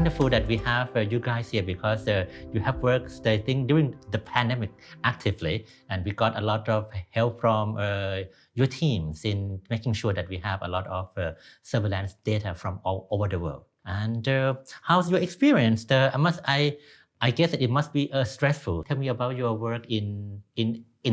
wonderful that we have you guys here because you have worked, I think, during the pandemic actively, and we got a lot of help from your teams in making sure that we have a lot of surveillance data from all over the world. And how's your experience? I guess it must be stressful. Tell me about your work in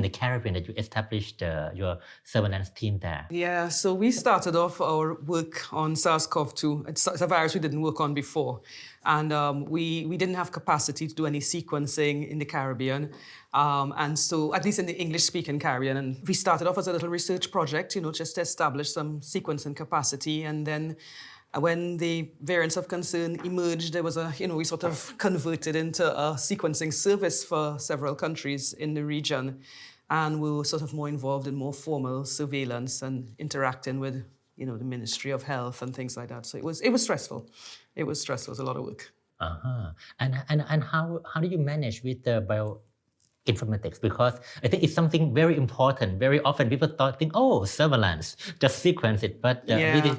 the Caribbean that you established your surveillance team there. Yeah, so we started off our work on SARS-CoV-2. It's a virus we didn't work on before. And we didn't have capacity to do any sequencing in the Caribbean. And so, at least in the English-speaking Caribbean. And we started off as a little research project, just to establish some sequencing capacity. And then when the variants of concern emerged, there was we sort of converted into a sequencing service for several countries in the region. And we were sort of more involved in more formal surveillance and interacting with, the Ministry of Health and things like that. So it was stressful. It was stressful. It was a lot of work. And how do you manage with the bioinformatics? Because I think it's something very important. Very often people think, surveillance, just sequence it. But really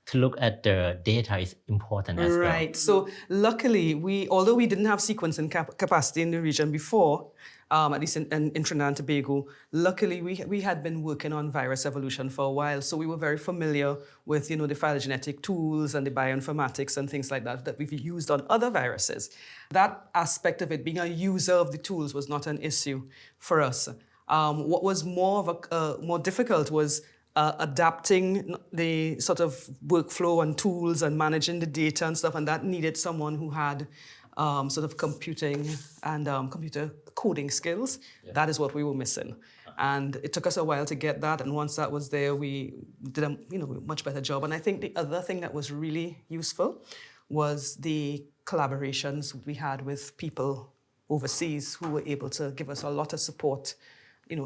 to look at the data is important as well. Right. So luckily, although we didn't have sequencing capacity in the region before, at least in Trinidad and Tobago, luckily we had been working on virus evolution for a while. So we were very familiar with, the phylogenetic tools and the bioinformatics and things like that we've used on other viruses. That aspect of it, being a user of the tools, was not an issue for us. What was more difficult was adapting the sort of workflow and tools and managing the data and stuff, and that needed someone who had sort of computing and computer coding skills. Yeah. That is what we were missing. And it took us a while to get that, and once that was there, we did a much better job. And I think the other thing that was really useful was the collaborations we had with people overseas who were able to give us a lot of support,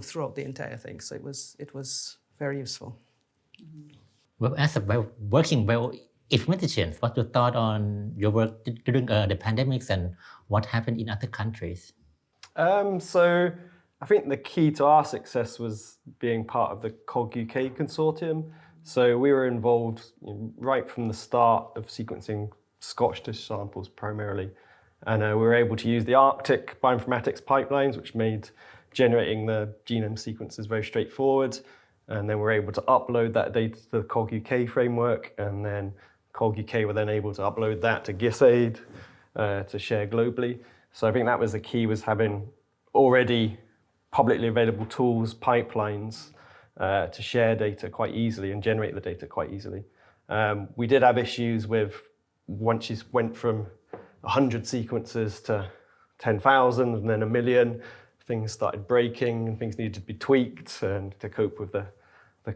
throughout the entire thing. So it was very useful. Well, as a working bioinformatician, what's your thought on your work during the pandemics and what happened in other countries? So I think the key to our success was being part of the COG-UK consortium. So we were involved right from the start of sequencing Scotch dish samples primarily. And we were able to use the Arctic bioinformatics pipelines, which made generating the genome sequences very straightforward. And then we're able to upload that data to the COG-UK framework, and then COG-UK were then able to upload that to GISAID to share globally. So I think that was the key, was having already publicly available tools, pipelines to share data quite easily and generate the data quite easily. We did have issues with, once you went from 100 sequences to 10,000 and then 1 million, things started breaking and things needed to be tweaked and to cope with the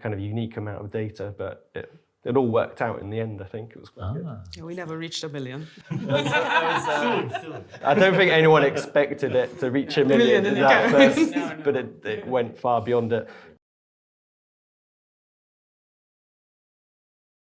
kind of unique amount of data, but it all worked out in the end. I think it was quite good. Yeah, we never reached 1 million. Soon. I don't think anyone expected it to reach 1 million in that first, but it went far beyond it.